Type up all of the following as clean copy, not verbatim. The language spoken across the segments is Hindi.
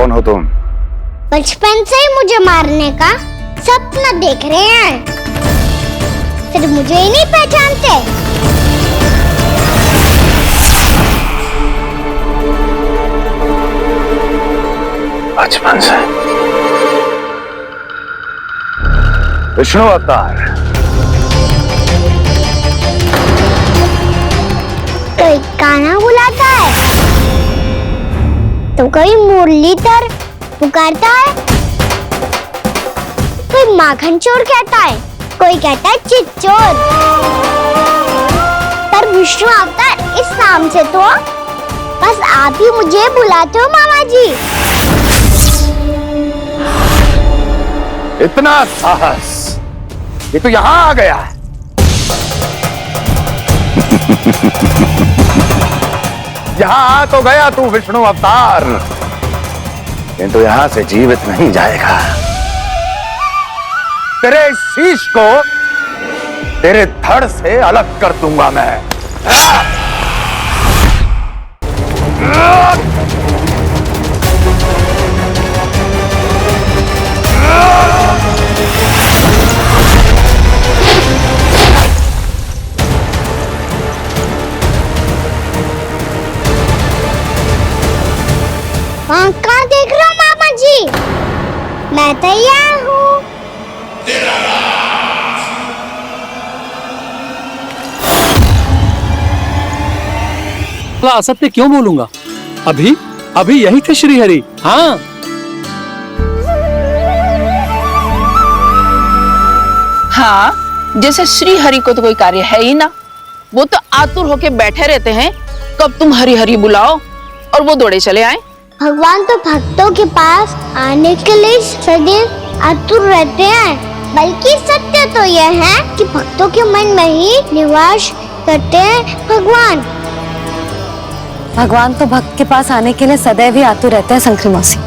कौन हो तुम? बचपन से ही मुझे मारने का सपना देख रहे हैं, फिर मुझे ही नहीं पहचानते? बचपन से विष्णु अवतार। कोई गाना बुलाता है तो कोई मुरलीधर पुकारता है, कोई माखन चोर कहता है, कोई कहता है चिच्चोर। पर विष्णु अवतार इस नाम से तो बस आप ही मुझे बुलाते हो मामा जी। इतना साहस, ये तो यहां आ गया है। यहां आ तो गया तू विष्णु अवतार, किंतु यहां से जीवित नहीं जाएगा। तेरे शीश को तेरे धड़ से अलग कर दूंगा मैं। कहाँ देख रहे हो मामा जी? मैं तैयार हूँ। असत्य क्यों बोलूंगा? अभी अभी यही थे श्री हरि। हाँ, हाँ, जैसे श्री हरि को तो कोई कार्य है ही ना, वो तो आतुर होके बैठे रहते हैं कब तुम हरि हरि बुलाओ और वो दौड़े चले आए। भगवान तो भक्तों के पास आने के लिए सदैव आतुर रहते हैं, बल्कि सत्य तो यह है कि भक्तों के मन में ही निवास करते हैं भगवान। भगवान तो भक्त के पास आने के लिए सदैव ही आतुर रहते हैं शंकरी मौसी।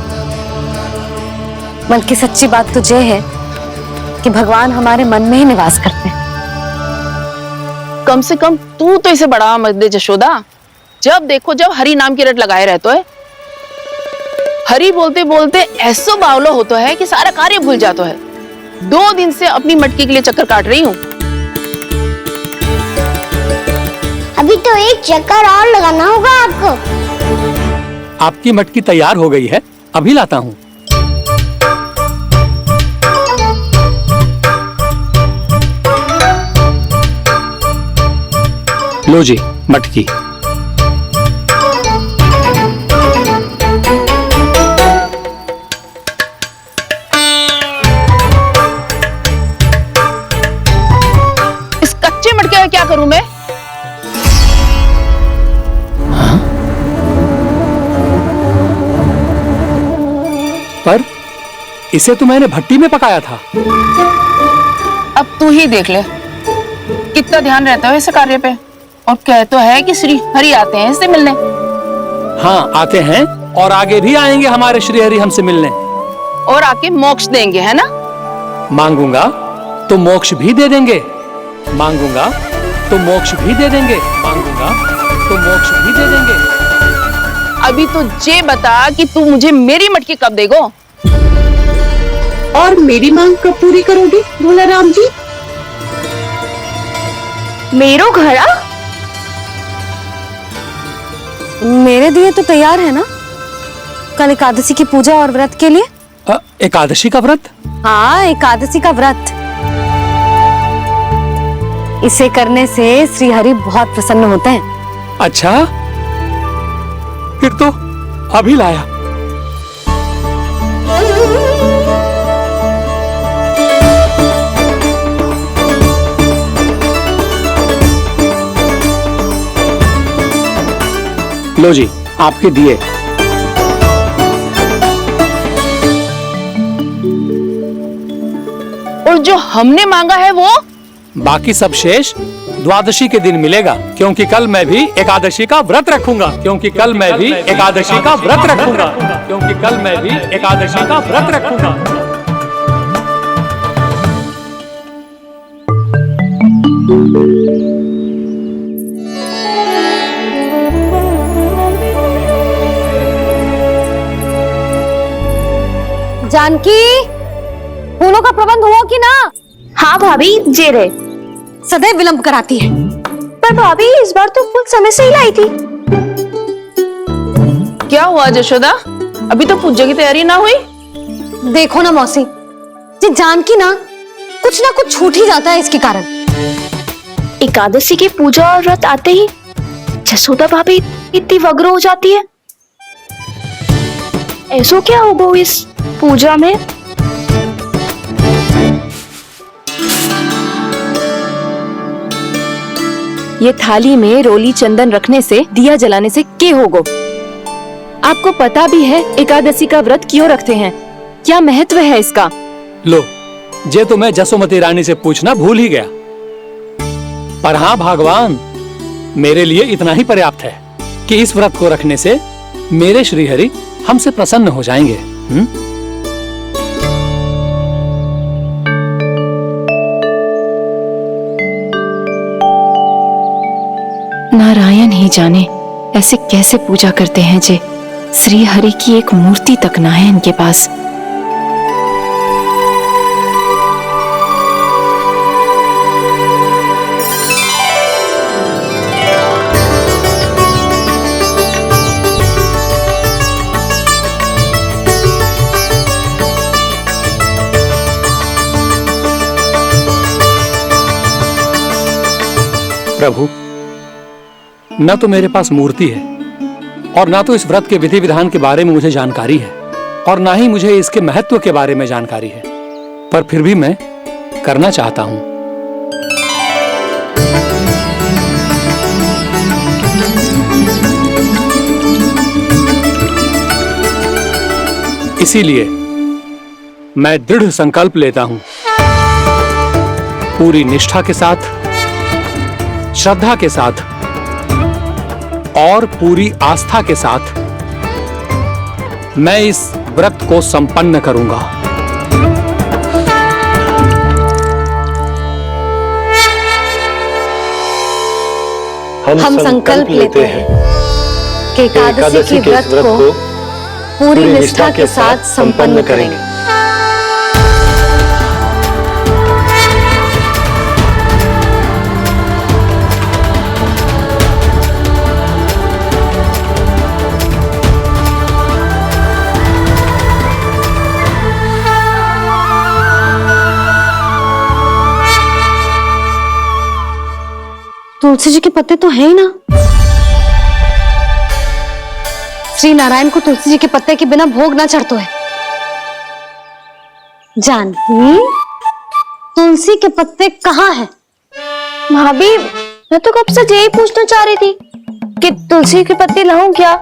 बल्कि सच्ची बात तो ये है कि भगवान हमारे मन में ही निवास करते हैं। कम से कम तू तो इसे बढ़ावा मत दे जशोदा। जब देखो जब हरि नाम की रट लगाए रहते है। हरि बोलते बोलते ऐसो बावलो होता है कि सारा कार्य भूल जाता है। 2 दिन से अपनी मटकी के लिए चक्कर काट रही हूँ। अभी तो एक चक्कर और लगाना होगा आपको। आपकी मटकी तैयार हो गई है, अभी लाता हूँ। लो जी मटकी। इस कच्चे मटके का क्या करूं मैं? पर इसे तो मैंने भट्टी में पकाया था। अब तू ही देख ले कितना ध्यान रहता है इस कार्य पे। और कह तो है कि श्री हरि आते हैं इससे मिलने। हाँ आते हैं और आगे भी आएंगे हमारे श्री हरि हमसे मिलने। और आके मोक्ष देंगे, है ना? मांगूंगा तो मोक्ष भी दे देंगे, मांगूंगा तो मोक्ष भी दे देंगे, मांगूंगा तो मोक्ष भी दे देंगे। अभी तो ये बता कि तू मुझे मेरी मटकी कब देगो? और मेरी मांग कब पूरी करोगे भोला राम जी? मेरो घड़ा मेरे दिए तो तैयार है ना, कल एकादशी की पूजा और व्रत के लिए। एकादशी का व्रत? हाँ, एकादशी का व्रत। इसे करने से श्री हरि बहुत प्रसन्न होते हैं। अच्छा, फिर तो अभी लाया। लो जी आपके दिए। और जो हमने मांगा है वो? बाकी सब शेष द्वादशी के दिन मिलेगा, क्योंकि कल मैं भी एकादशी का व्रत रखूंगा, क्योंकि कल मैं भी एकादशी का व्रत रखूंगा, क्योंकि कल मैं भी एकादशी का व्रत रखूंगा। जानकी, फूलों का प्रबंध हुआ कि ना? हाँ भाभी, जे रहे। सदैव विलंब कराती है। पर भाभी इस बार तो फूल समय से ही लाई थी। क्या हुआ जशोदा, अभी तो पूजा की तैयारी ना हुई? देखो ना मौसी, ये जानकी ना कुछ छूट ही जाता है इसके कारण। एकादशी की पूजा और व्रत आते ही जसोदा भाभी इतनी वग्र हो जाती है। ऐसो क्या होगा इस पूजा में? ये थाली में रोली चंदन रखने से, दिया जलाने से के होगो? आपको पता भी है एकादशी का व्रत क्यों रखते हैं, क्या महत्व है इसका? लो, जे तो मैं जसोमती रानी से पूछना भूल ही गया। पर हाँ भगवान, मेरे लिए इतना ही पर्याप्त है कि इस व्रत को रखने से मेरे श्रीहरि हमसे प्रसन्न हो जाएंगे। नारायण ही जाने ऐसे कैसे पूजा करते हैं जे श्री हरि की एक मूर्ति तक ना है इनके पास। प्रभु, न तो मेरे पास मूर्ति है और ना तो इस व्रत के विधि विधान के बारे में मुझे जानकारी है और ना ही मुझे इसके महत्व के बारे में जानकारी है, पर फिर भी मैं करना चाहता हूं। इसीलिए मैं दृढ़ संकल्प लेता हूं, पूरी निष्ठा के साथ, श्रद्धा के साथ और पूरी आस्था के साथ मैं इस व्रत को संपन्न करूंगा। हम संकल्प लेते हैं कि एकादशी के व्रत को पूरी निष्ठा के साथ संपन्न करेंगे। तुलसी जी के पत्ते तो हैं ही ना। श्री नारायण को तुलसी जी के पत्ते के बिना भोग ना चढ़तो है। जानकी, तुलसी के पत्ते कहाँ हैं? भाभी, मैं तो कब से यही पूछना चाह रही थी कि तुलसी के पत्ते लाऊं क्या,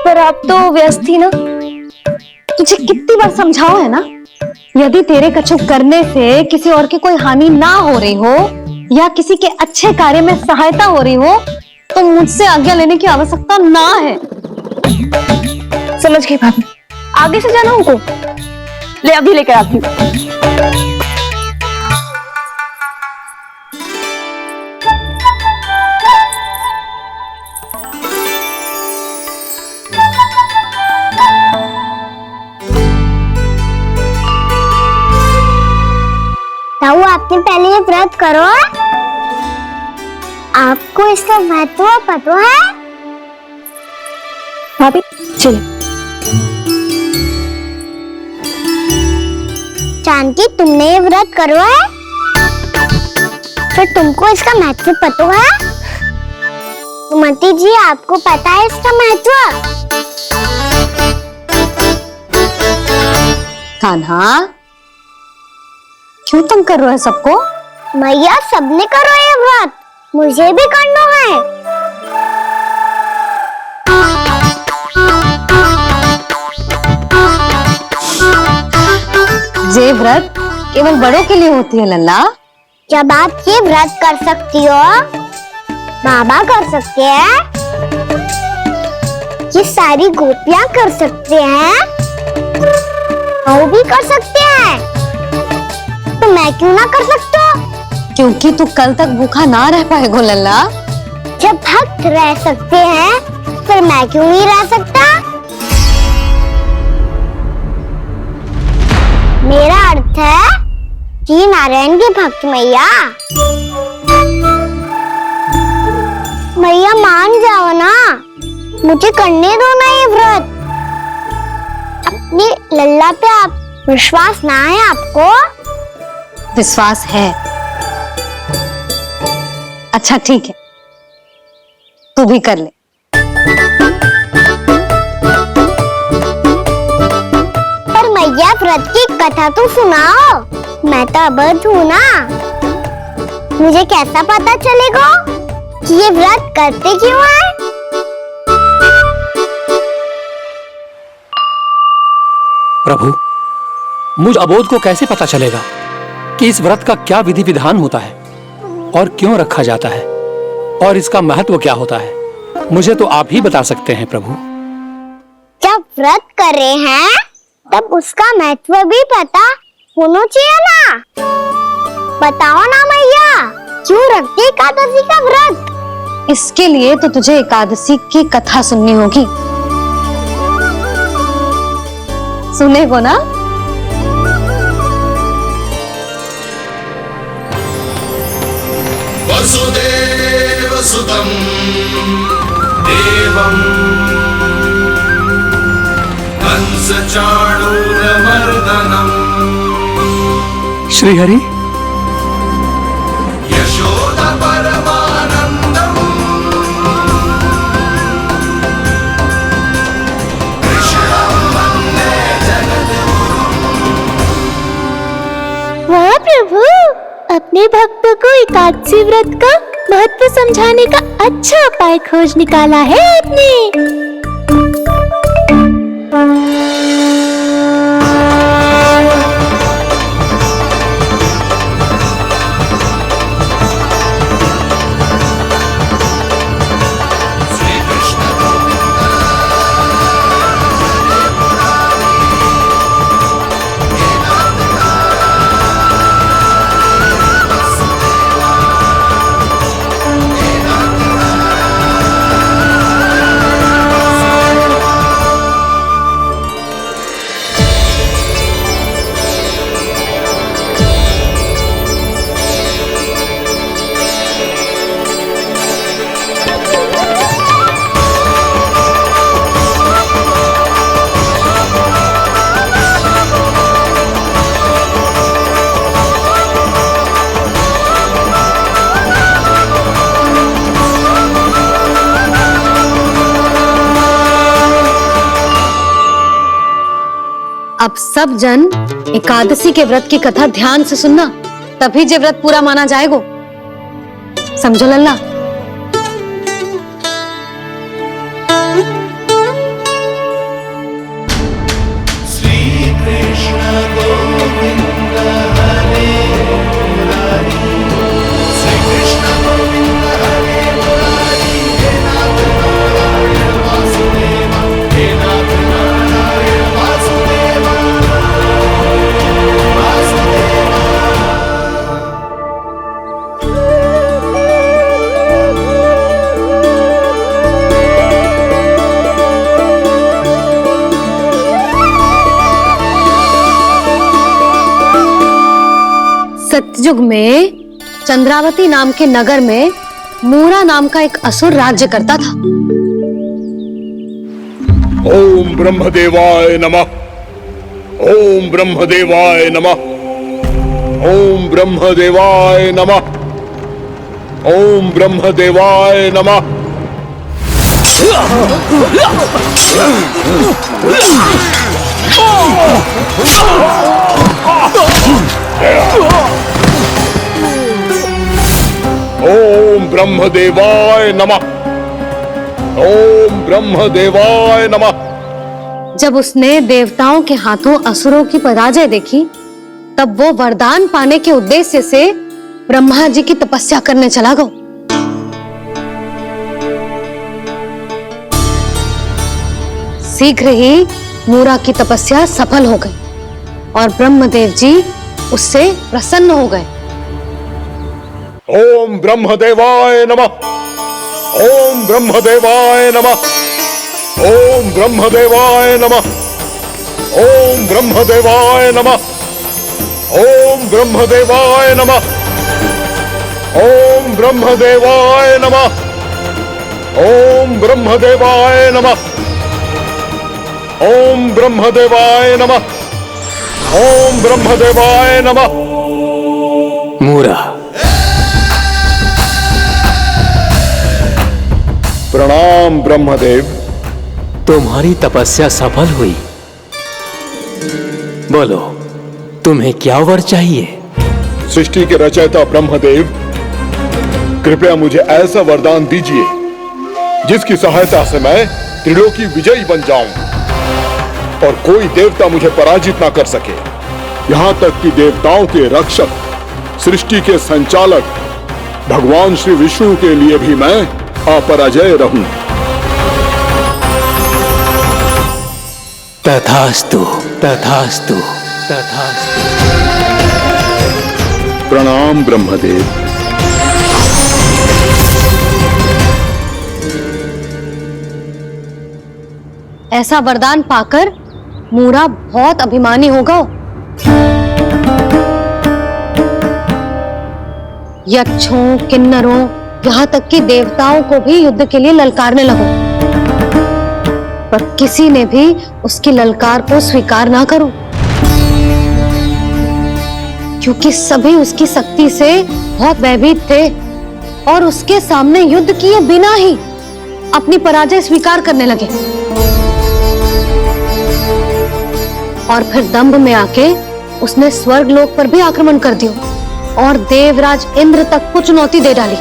पर आप तो व्यस्त थी ना। तुझे कितनी बार समझाओ है ना, यदि तेरे कछु करने से किसी और की कोई हानि ना हो रही हो या किसी के अच्छे कार्य में सहायता हो रही हो तो मुझसे आज्ञा लेने की आवश्यकता ना है। समझ गई भाभी, आगे से जाना उनको। ले अभी लेकर आती हूँ। ताऊ, आपने पहले ये व्रत करो। आपको इसका महत्व पता है? भाभी चले। जानकी, तुमने ये व्रत करो है, फिर तुमको इसका महत्व पता है? सुमति जी, आपको पता है इसका महत्व? कान्हा, क्यों तंग कर रहे हो सबको? मैया, सबने करो ये व्रत, मुझे भी करना है। ये व्रत केवल बड़ों के लिए होती है लल्ला। जब आप ये व्रत कर सकती हो, बाबा कर सकते हैं, ये सारी गोपियां कर सकते हैं, वो भी कर सकते हैं, तो मैं क्यों ना कर सकता? क्योंकि तू कल तक भूखा ना रह पाएगा लल्ला। जब भक्त रह सकते हैं, फिर मैं क्यों नहीं रह सकता? नारायण के भक्त मैया। मैया मान जाओ ना, मुझे करने दो ना ये व्रत। अपनी लल्ला पे आप विश्वास ना है आपको? विश्वास है। अच्छा ठीक है, तू भी कर ले। पर मैया व्रत की कथा तो सुनाओ, मैं तो अबध हूँ ना। मुझे कैसा पता चलेगा कि ये व्रत करते क्यों है? प्रभु, मुझ अबोध को कैसे पता चलेगा कि इस व्रत का क्या विधि विधान होता है और क्यों रखा जाता है और इसका महत्व क्या होता है? मुझे तो आप ही बता सकते हैं प्रभु। जब व्रत कर रहे हैं तब उसका महत्व भी पता होना चाहिए ना। बताओ ना मैया, क्यों रखते एकादशी का व्रत? इसके लिए तो तुझे एकादशी की कथा सुननी होगी। सुनेगो ना? वसुदेव सुतं देवं कंस चाणूरमर्दनम् श्रीहरि, यशोदा परमानन्दम् कृष्णं वन्दे जगद्गुरुम्। वाह प्रभु, अपने भक्तों को एकादशी व्रत का महत्व समझाने का अच्छा उपाय खोज निकाला है आपने। अब सब जन एकादशी के व्रत की कथा ध्यान से सुनना, तभी जे व्रत पूरा माना जाएगा। समझो लल्ला? श्री कृष्ण गोविंद हरे मुरारी, श्री कृष्ण गोविंद हरे मुरारी, हे नाथ नारायण वासुदेव, हे नाथ नारायण वासुदेव, वासुदेव। सतयुग में चंद्रावती नाम के नगर में मूरा नाम का एक असुर राज्य करता था। ओम ब्रह्मदेवाय नमः। ओम ब्रह्मदेवाय नमः। ओम ब्रह्मदेवाय नमः। ओम ब्रह्मदेवाय नमः। ओम ब्रह्मदेवाय नमः। ओम ब्रह्मदेवाय नमः। जब उसने देवताओं के हाथों असुरों की पराजय देखी, तब वो वरदान पाने के उद्देश्य से ब्रह्मा जी की तपस्या करने चला गया। शीघ्र ही मूरा की तपस्या सफल हो गई और ब्रह्मदेव जी उससे प्रसन्न हो गए। ओम ब्रह्मदेवाय नमः। ओम ब्रह्मदेवाय नमः। ओम ब्रह्मदेवाय नमः। ओम ब्रह्मदेवाय नमः। ओम ब्रह्मदेवाय नमः। ओम ब्रह्मदेवाय नमः। ओम ब्रह्मदेवाय नमः। ओम ब्रह्मदेवाय नमः। ओम ब्रह्मदेवाय नमः। मूरा, प्रणाम ब्रह्मदेव। तुम्हारी तपस्या सफल हुई। बोलो, तुम्हें क्या वर चाहिए? सृष्टि के रचयिता ब्रह्मदेव, कृपया मुझे ऐसा वरदान दीजिए जिसकी सहायता से मैं त्रिलोकी विजयी बन जाऊं और कोई देवता मुझे पराजित ना कर सके। यहां तक कि देवताओं के रक्षक, सृष्टि के संचालक भगवान श्री विष्णु के लिए भी मैं अपराजय रहूं। तथास्तु, तथास्तु, तथास्तु। प्रणाम ब्रह्मदेव। ऐसा वरदान पाकर मूरा बहुत अभिमानी होगा। यक्षों, किन्नरों, यहाँ तक कि देवताओं को भी युद्ध के लिए ललकारने लगो, पर किसी ने भी उसकी ललकार को स्वीकार ना करो, क्योंकि सभी उसकी शक्ति से बहुत भयभीत थे और उसके सामने युद्ध किए बिना ही अपनी पराजय स्वीकार करने लगे और फिर दंभ में आके उसने स्वर्ग लोक पर भी आक्रमण कर दिया और देवराज इंद्र तक को चुनौती दे डाली।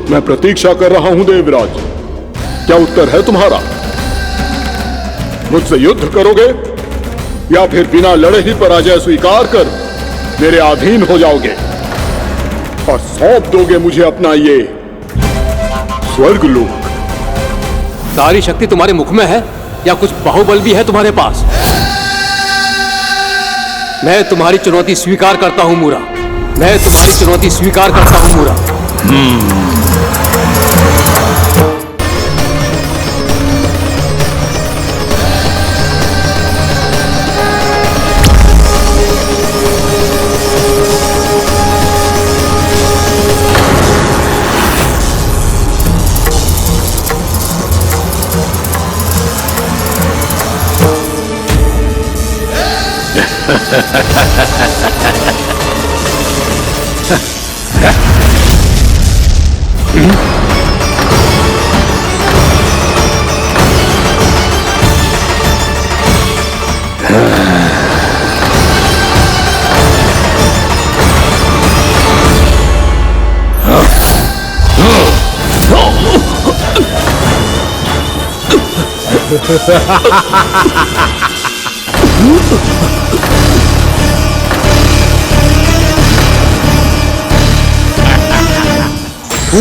मैं प्रतीक्षा कर रहा हूं देवराज, क्या उत्तर है तुम्हारा? मुझसे युद्ध करोगे या फिर बिना लड़े ही पराजय स्वीकार कर मेरे अधीन हो जाओगे और सौंप दोगे मुझे अपना ये स्वर्ग लोक? सारी शक्ति तुम्हारे मुख में है या कुछ बाहुबल भी है तुम्हारे पास? मैं तुम्हारी चुनौती स्वीकार करता हूं मूरा, मैं तुम्हारी चुनौती स्वीकार करता हूं मूरा।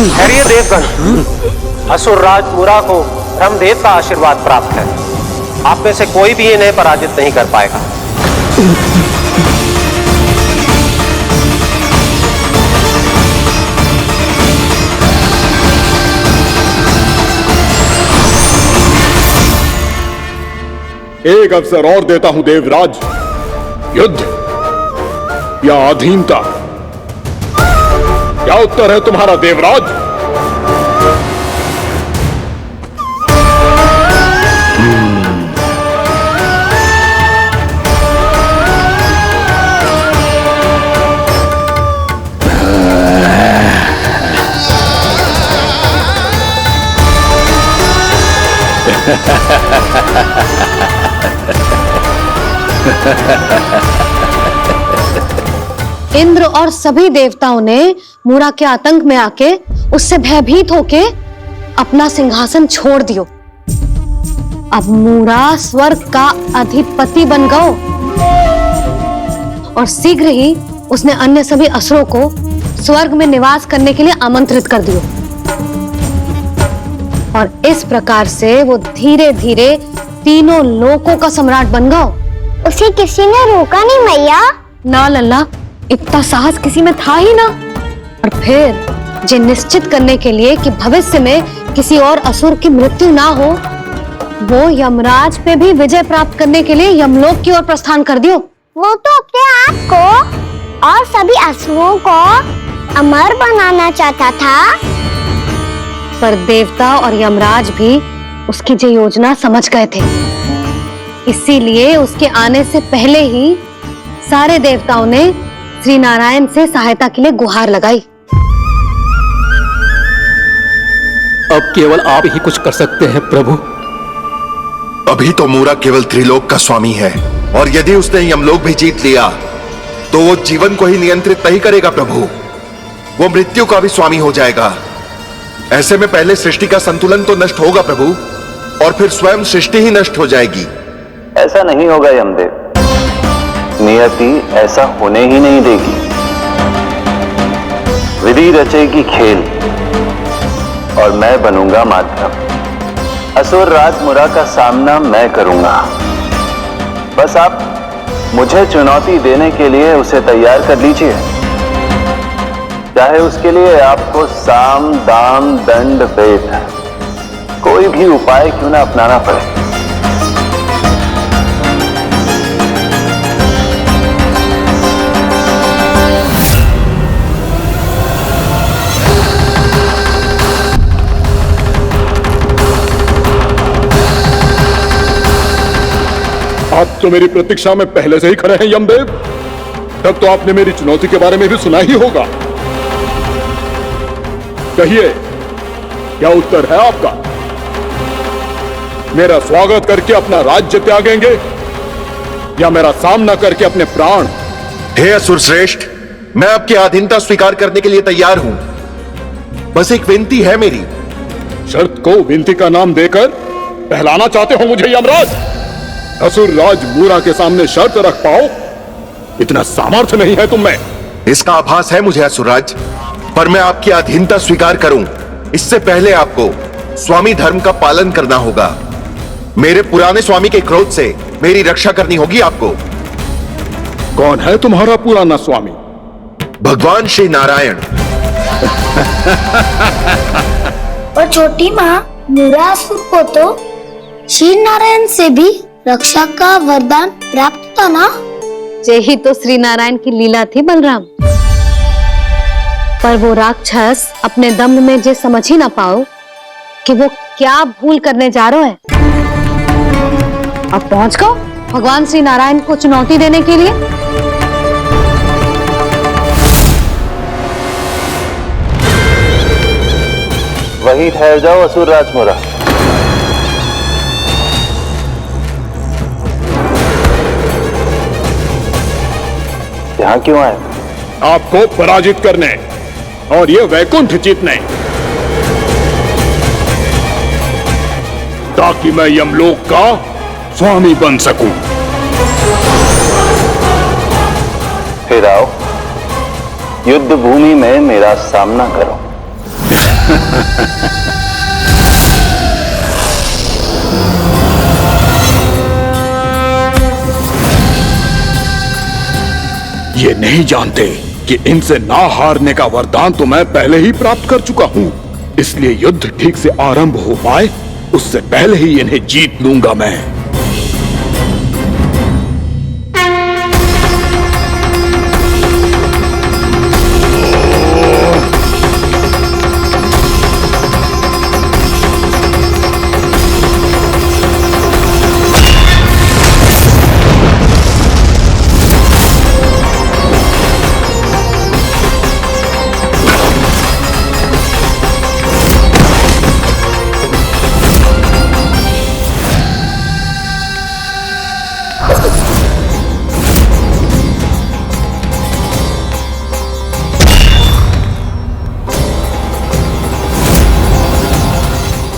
खैरिए देवगण, असुरराज मूरा को ब्रह्मदेव का आशीर्वाद प्राप्त है। आप में से कोई भी इन्हें पराजित नहीं कर पाएगा। एक अवसर और देता हूं देवराज, युद्ध या अधीनता, क्या उत्तर है तुम्हारा देवराज? इंद्र और सभी देवताओं ने मूरा के आतंक में आके उससे भयभीत होके अपना सिंहासन छोड़ दियो। अब मूरा स्वर्ग का अधिपति बन गयो और शीघ्र ही उसने अन्य सभी असुरों को स्वर्ग में निवास करने के लिए आमंत्रित कर दियो और इस प्रकार से वो धीरे धीरे तीनों लोकों का सम्राट बन गया। उसे किसी ने रोका नहीं मैया। ना लल्ला, इतना साहस किसी में था ही ना। और फिर जे निश्चित करने के लिए कि भविष्य में किसी और असुर की मृत्यु ना हो, वो यमराज पे भी विजय प्राप्त करने के लिए यमलोक की ओर प्रस्थान कर दियो। वो तो अपने आप को और सभी असुरों को अमर बनाना चाहता था। पर देवता और यमराज भी उसकी जो योजना समझ गए थे, इसीलिए उसके आने से पहले ही सारे देवताओं ने श्री नारायण से सहायता के लिए गुहार लगाई। अब केवल आप ही कुछ कर सकते हैं प्रभु। अभी तो मूरा केवल त्रिलोक का स्वामी है, और यदि उसने यमलोक भी जीत लिया तो वो जीवन को ही नियंत्रित नहीं करेगा प्रभु, वो मृत्यु का भी स्वामी हो जाएगा। ऐसे में पहले सृष्टि का संतुलन तो नष्ट होगा प्रभु, और फिर स्वयं सृष्टि ही नष्ट हो जाएगी। ऐसा नहीं होगा यमदेव, नियति ऐसा होने ही नहीं देगी। विधि रचेगी खेल और मैं बनूंगा माध्यम। असुर राज मुरा का सामना मैं करूंगा। बस आप मुझे चुनौती देने के लिए उसे तैयार कर लीजिए, चाहे उसके लिए आपको साम दाम दंड भेद कोई भी उपाय क्यों ना अपनाना पड़े। आप तो मेरी प्रतीक्षा में पहले से ही खड़े हैं यमदेव। तब तो आपने मेरी चुनौती के बारे में भी सुना ही होगा। कहिए, क्या उत्तर है आपका? मेरा स्वागत करके अपना राज्य त्यागेंगे या मेरा सामना करके अपने प्राण? हे असुर श्रेष्ठ, मैं आपकी अधीनता स्वीकार करने के लिए तैयार हूं। बस एक विनती है मेरी। शर्त को विनती का नाम देकर बहलाना चाहते हो मुझे यमराज? असुर राज मूरा के सामने शर्त रख पाओ, इतना सामर्थ्य नहीं है तुम में। इसका आभास है मुझे असुरराज, पर मैं आपकी अधीनता स्वीकार करूं इससे पहले आपको स्वामी धर्म का पालन करना होगा। मेरे पुराने स्वामी के क्रोध से मेरी रक्षा करनी होगी आपको। कौन है तुम्हारा पुराना स्वामी? भगवान श्री नारायण। और छोटी माँ, मूरा असुर को तो श्री नारायण से भी रक्षा का वरदान प्राप्त था ना? यही तो श्री नारायण की लीला थी बलराम। पर वो राक्षस अपने दम में जे समझ ही ना पाओ कि वो क्या भूल करने जा रहा है। अब पहुंच गो भगवान श्री नारायण को चुनौती देने के लिए। वहीं ठहर जाओ असुर राज मुरा। यहां क्यों आए? आपको पराजित करने और ये वैकुंठ जीतने, ताकि मैं यमलोक का स्वामी बन सकूं। फिर आओ, युद्ध भूमि में मेरा सामना करो। ये नहीं जानते कि इनसे ना हारने का वरदान तो मैं पहले ही प्राप्त कर चुका हूं, इसलिए युद्ध ठीक से आरंभ हो पाए उससे पहले ही इन्हें जीत लूंगा मैं।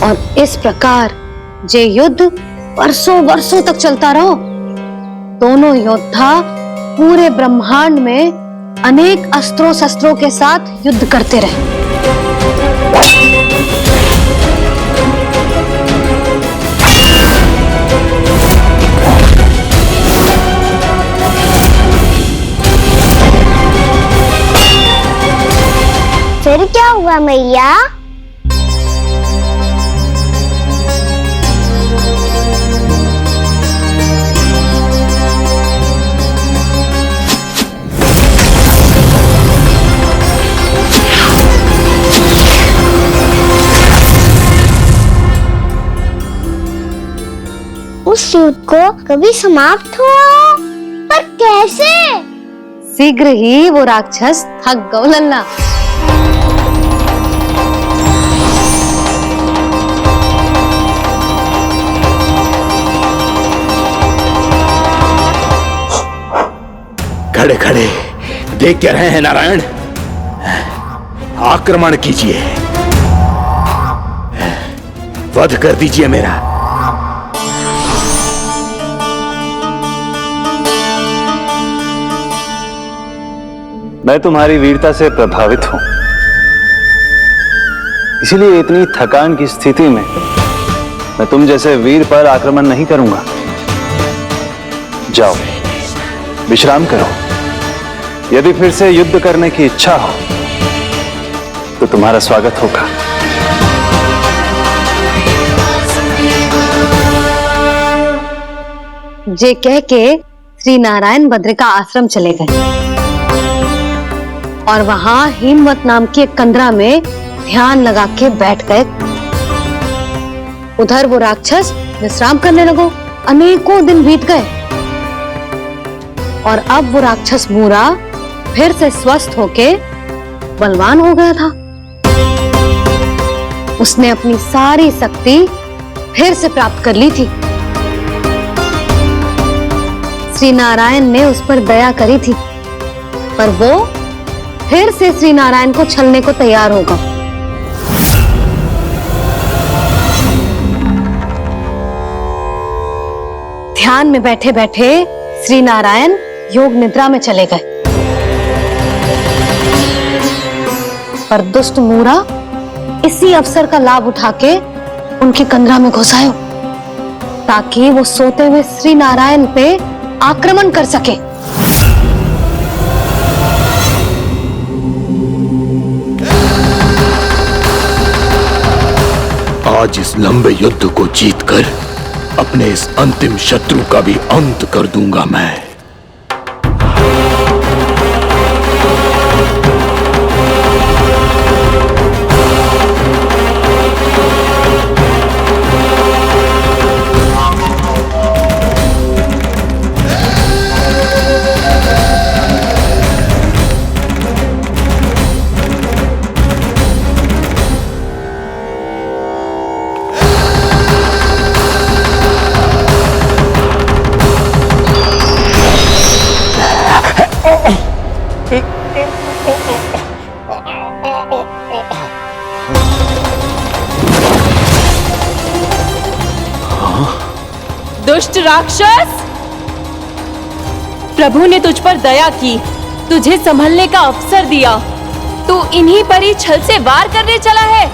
और इस प्रकार ये युद्ध वर्षों वर्षों तक चलता रहो। दोनों योद्धा पूरे ब्रह्मांड में अनेक अस्त्रों शस्त्रों के साथ युद्ध करते रहे। फिर क्या हुआ मैया? उस युद्ध को कभी समाप्त हुआ, पर कैसे? शीघ्र ही वो राक्षस थक गौ लल्ला। खड़े खड़े देख क्या रहे हैं नारायण? आक्रमण कीजिए, वध कर दीजिए मेरा। मैं तुम्हारी वीरता से प्रभावित हूं, इसीलिए इतनी थकान की स्थिति में मैं तुम जैसे वीर पर आक्रमण नहीं करूंगा। जाओ विश्राम करो। यदि फिर से युद्ध करने की इच्छा हो तो तुम्हारा स्वागत होगा। जे कह के श्री नारायण बद्रिका आश्रम चले गए और वहां हिमवत नाम की एक कंदरा में ध्यान लगा के बैठ गए। उधर वो राक्षस विश्राम करने लगो। अनेकों दिन बीत गए और अब वो राक्षस मूरा फिर से स्वस्थ होके बलवान हो गया था। उसने अपनी सारी शक्ति फिर से प्राप्त कर ली थी। श्री नारायण ने उस पर दया करी थी, पर वो फिर से श्री नारायण को छलने को तैयार होगा। ध्यान में बैठे बैठे श्री नारायण योग निद्रा में चले गए, पर दुष्ट मूरा इसी अवसर का लाभ उठा के उनकी कंदरा में घुस आयो ताकि वो सोते हुए श्री नारायण पे आक्रमण कर सके। आज इस लंबे युद्ध को जीतकर अपने इस अंतिम शत्रु का भी अंत कर दूंगा मैं। दुष्ट राक्षस, प्रभु ने तुझ पर दया की, तुझे संभलने का अवसर दिया। तू इन्हीं पर ही छल से वार करने चला है।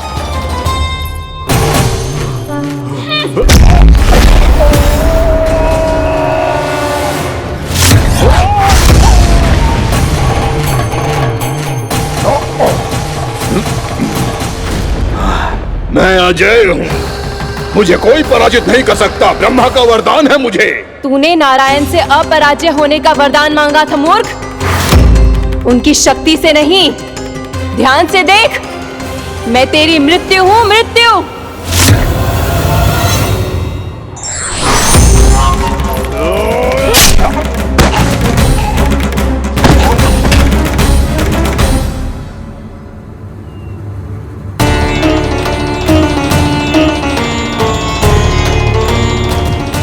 मैं अजय हूं, मुझे कोई पराजित नहीं कर सकता। ब्रह्मा का वरदान है मुझे। तूने नारायण से अपराजय होने का वरदान मांगा था मूर्ख, उनकी शक्ति से नहीं। ध्यान से देख, मैं तेरी मृत्यु हूं, मृत्यु।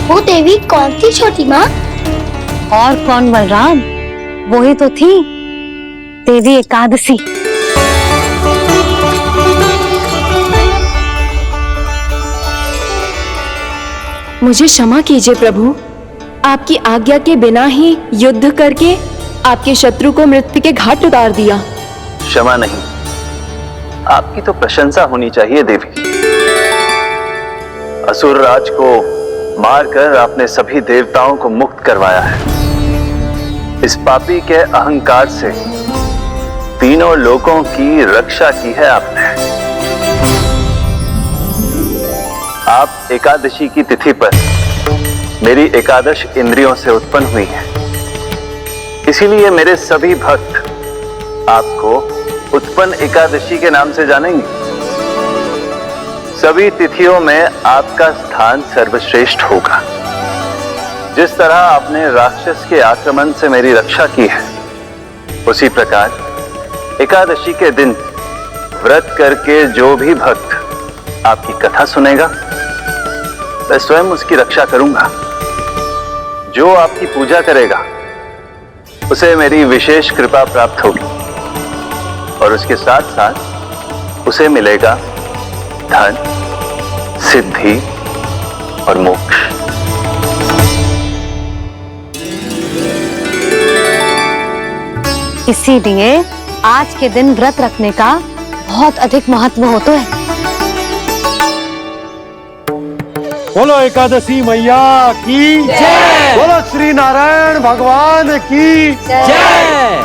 वो देवी कौन थी छोटी माँ? और कौन बलराम, वही तो थी देवी एकादशी। मुझे क्षमा कीजिए प्रभु, आपकी आज्ञा के बिना ही युद्ध करके आपके शत्रु को मृत्यु के घाट उतार दिया। क्षमा नहीं, आपकी तो प्रशंसा होनी चाहिए देवी। असुर राज को मारकर आपने सभी देवताओं को मुक्त करवाया है। इस पापी के अहंकार से तीनों लोकों की रक्षा की है आपने। आप एकादशी की तिथि पर मेरी एकादश इंद्रियों से उत्पन्न हुई हैं। इसीलिए मेरे सभी भक्त आपको उत्पन्न एकादशी के नाम से जानेंगे। सभी तिथियों में आपका स्थान सर्वश्रेष्ठ होगा। जिस तरह आपने राक्षस के आक्रमण से मेरी रक्षा की है, उसी प्रकार एकादशी के दिन व्रत करके जो भी भक्त आपकी कथा सुनेगा, मैं स्वयं उसकी रक्षा करूंगा। जो आपकी पूजा करेगा, उसे मेरी विशेष कृपा प्राप्त होगी और उसके साथ साथ उसे मिलेगा धन, सिद्धि और मोक्ष। इसीलिए आज के दिन व्रत रखने का बहुत अधिक महत्व होता है। बोलो एकादशी मैया की जय। बोलो श्री नारायण भगवान की जय।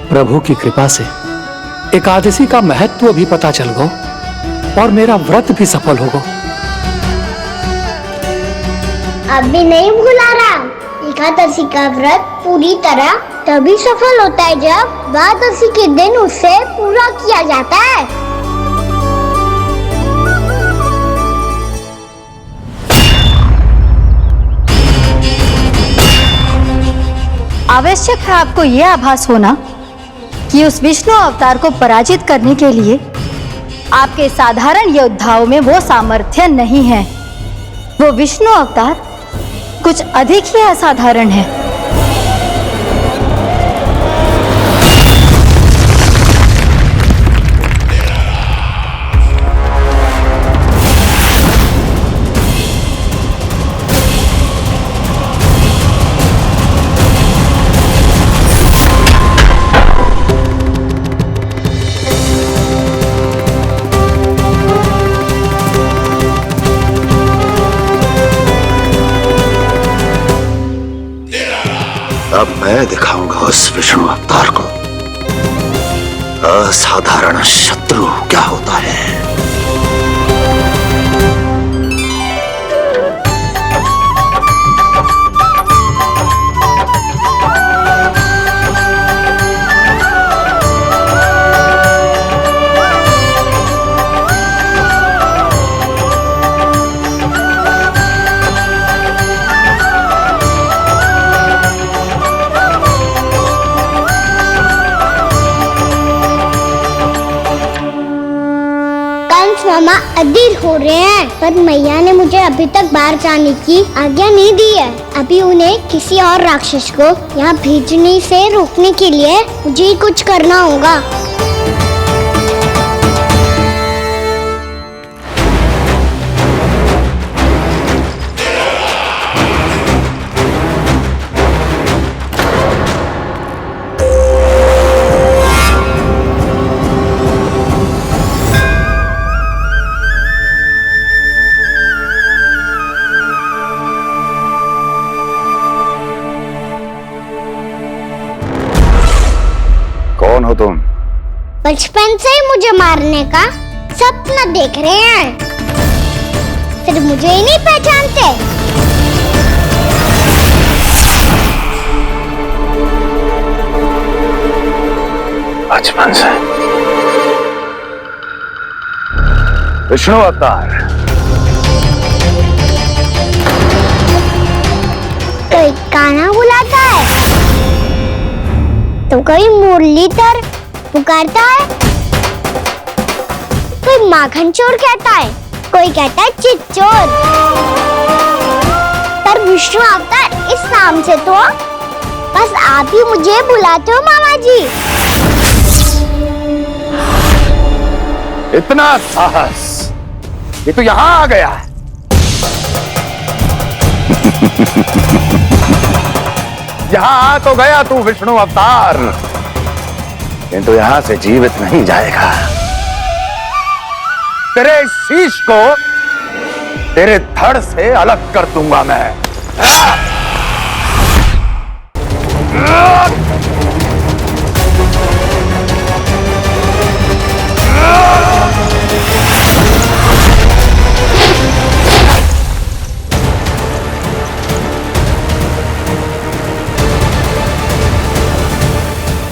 प्रभु की कृपा से एकादशी का महत्व भी पता चल गो और मेरा व्रत भी सफल हो गो। अभी नहीं भूला राम, एकादशी का व्रत पूरी तरह तभी सफल होता है जब द्वादशी के दिन उसे पूरा किया जाता है। आवश्यक है आपको यह आभास होना कि उस विष्णु अवतार को पराजित करने के लिए आपके साधारण योद्धाओं में वो सामर्थ्य नहीं है। वो विष्णु अवतार कुछ अधिक ही असाधारण है। अब मैं दिखाऊंगा उस विष्णु अवतार को असाधारण शत्रु क्या होता है। मामा अधीर हो रहे हैं, पर मैया ने मुझे अभी तक बाहर जाने की आज्ञा नहीं दी है। अभी उन्हें किसी और राक्षस को यहाँ भेजने से रोकने के लिए मुझे ही कुछ करना होगा। कौन हो तुम? बचपन से ही मुझे मारने का सपना देख रहे हैं, फिर मुझे ही नहीं पहचानते। बचपन से विष्णु अवतार। कोई गाना बुलाता है तो कोई मुरलीधर पुकारता है, कोई माखन चोर कहता है, कोई कहता है चिच्चोर। पर विष्णु अवतार इस नाम से तो बस आप ही मुझे बुलाते हो मामा जी। इतना साहस, ये तो यहाँ आ गया है। यहाँ आ तो गया तू विष्णु अवतार, किंतु यहां से जीवित नहीं जाएगा। तेरे शीश को तेरे धड़ से अलग कर दूंगा मैं।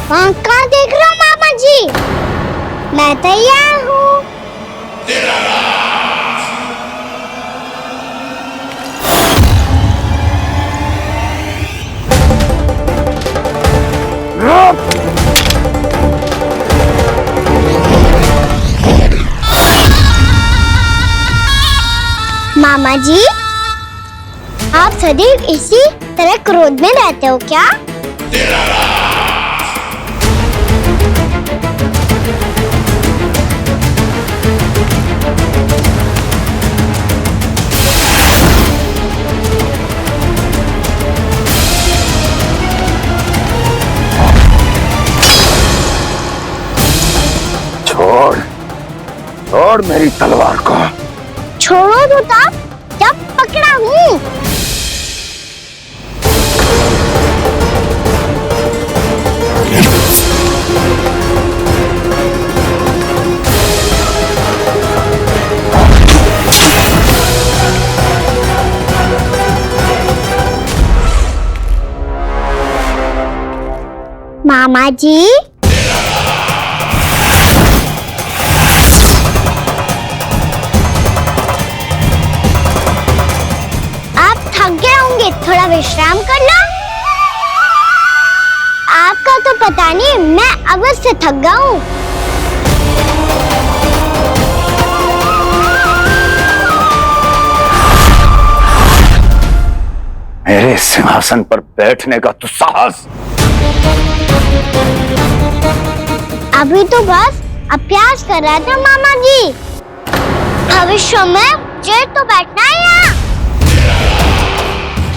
वहाँ कहाँ देख रहा हूँ मामा जी? मैं तैयार हूँ। मामा जी, आप सदैव इसी तरह क्रोध में रहते हो क्या? छोड़ मेरी तलवार को। छोड़ो तो तब जब पकड़ा हूँ। मामा जी, थोड़ा विश्राम कर लो। आपका तो पता नहीं, मैं अवश्य थक गया हूँ। मेरे सिंहासन पर बैठने का तो साहस। अभी तो बस अभ्यास कर रहा था मामा जी। भविष्य में मुझे तो बैठना है यहाँ।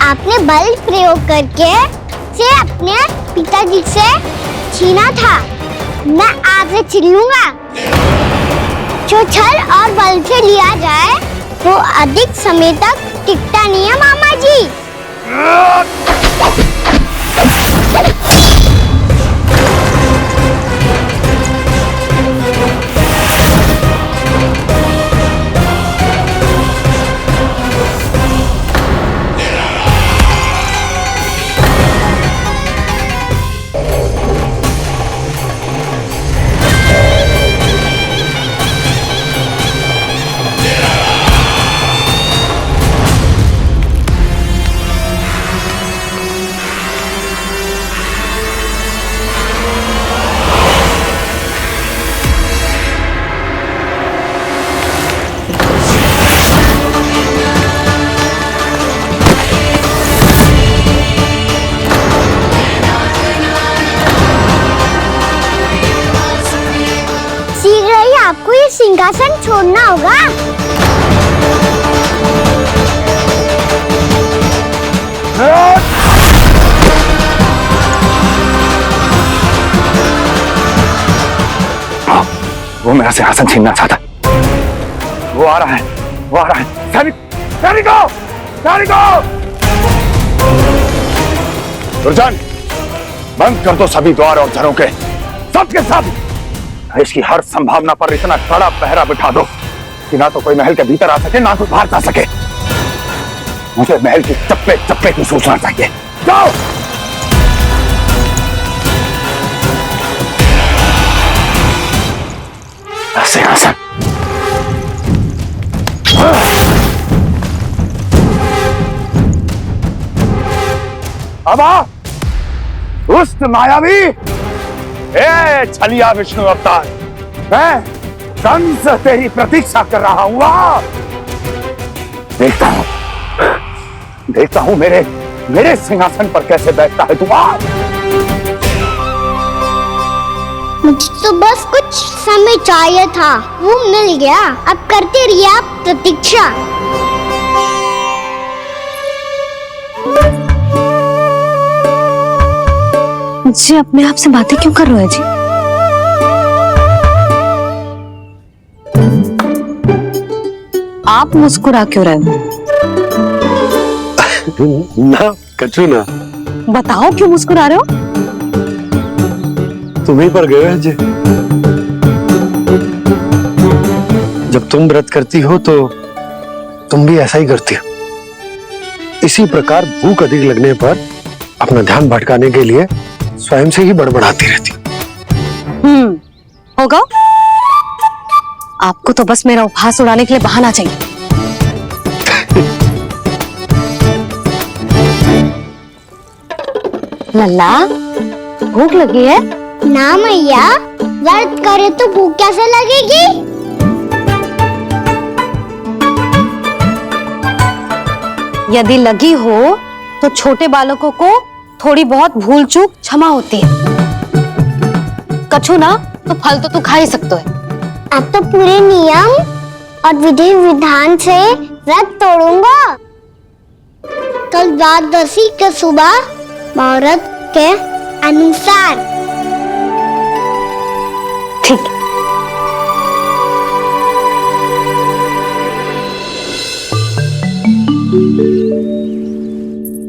आपने बल प्रयोग करके से अपने पिताजी से छीना था। मैं आज से छीन लूंगा। जो छल और बल से लिया जाए वो अधिक समय तक टिकता नहीं है मामा जी। आपको ये सिंहासन छोड़ना होगा। वो मेरा सिंहासन छीनना चाहता। वो आ रहा है, वो आ रहा है। सैनिकों! दुर्जन, बंद कर दो सभी द्वार और झरोखे, सबके सब। इसकी हर संभावना पर इतना कड़ा पहरा बिठा दो कि ना तो कोई महल के भीतर आ सके, ना कोई बाहर जा सके। मुझे महल की चप्पे चप्पे की सूचना चाहिए। जाओ। सिंहासन। अब आ, दुष्ट मायावी, छलिया विष्णु अवतार, मैं कंस तेरी प्रतीक्षा कर रहा हूँ। देखता हूँ मेरे सिंहासन पर कैसे बैठता है तू। मुझे तो बस कुछ समय चाहिए था, वो मिल गया। अब करते रहिए आप प्रतीक्षा। जी अपने आप से बातें क्यों कर रहे हो जी? आप मुस्कुरा क्यों रहे हो? ना कछु ना। बताओ क्यों मुस्कुरा रहे हो? तुम ही पर गए हैं जी। जब तुम व्रत करती हो तो तुम भी ऐसा ही करती हो। इसी प्रकार भूख अधिक लगने पर अपना ध्यान भटकाने के लिए स्वयं से ही बड़बड़ाती रहती हो। होगा? आपको तो बस मेरा उपहास उड़ाने के लिए बहाना चाहिए। लल्ला, भूख लगी है? ना मैया, व्रत करे तो भूख कैसे लगेगी? यदि लगी हो तो छोटे बालकों को थोड़ी बहुत भूल चूक क्षमा होती है। कछु ना तो फल तो तू खा ही सकते है। अब तो पूरे नियम और विधि विधान से व्रत तोड़ूंगा। कल द्वादशी के सुबह मुहूर्त के अनुसार। ठीक।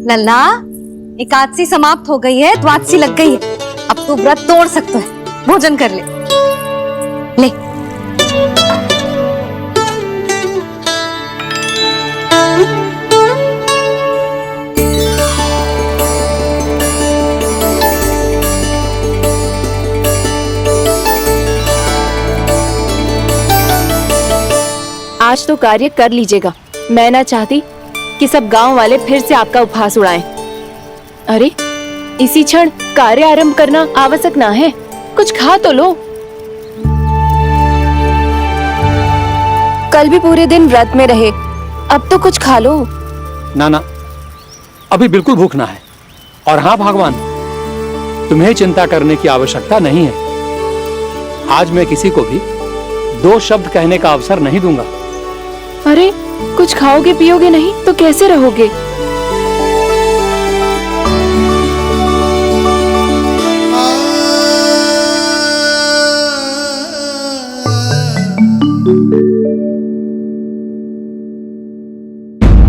लल्ला, एकादशी समाप्त हो गई है, द्वादशी लग गई है। अब तू व्रत तोड़ सकते है, भोजन कर ले। ले। आज तो कार्य कर लीजिएगा। मैं ना चाहती कि सब गांव वाले फिर से आपका उपहास उड़ाएं। अरे, इसी क्षण कार्य आरंभ करना आवश्यक ना है। कुछ खा तो लो। कल भी पूरे दिन व्रत में रहे, अब तो कुछ खा लो। ना ना, अभी बिल्कुल भूख ना है। और हाँ भगवान, तुम्हें चिंता करने की आवश्यकता नहीं है। आज मैं किसी को भी 2 शब्द कहने का अवसर नहीं दूंगा। अरे, कुछ खाओगे पियोगे नहीं तो कैसे रहोगे?